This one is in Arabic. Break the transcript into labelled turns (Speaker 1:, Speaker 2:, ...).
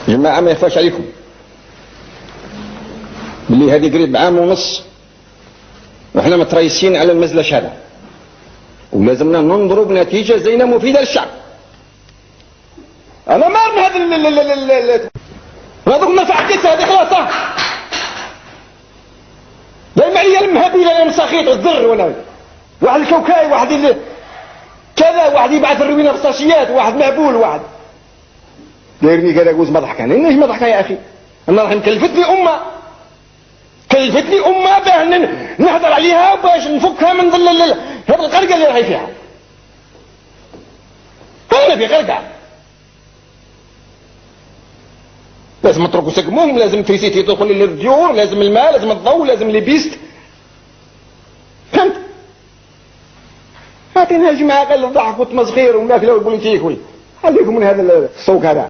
Speaker 1: جماعة ما يخفاش عليكم باللي هذه قريب عام ونص وإحنا متريسين على المزلش هذا، ولازمنا ننظروا بنتيجة زينة مفيدة للشعب. أنا ما أعرف هذا ما فعلت هذه خلاص لا المعلية المهبيلة لا مساخيط الذر ولا واحد الكوكاي واحد كذا واحد يبعث الروينة بالصاشيات واحد مهبول واحد دايرني كذا قوز مضحكة. ليش مضحكة يا أخي؟ أنا راح كلفتني أمة باه نهضر عليها باش نفكها من ظل هذا القرقة اللي راهي فيها. أنا في قرقة لازم نتركوا سقمهم، لازم تريسيتي تدخل للديور، لازم الماء، لازم الضوء، لازم لي بيست. فهمت؟ هاتين هالجماعة قال الضحك والتمسخير وماكله والبوليتيك خليكم من هذا الصوك هذا.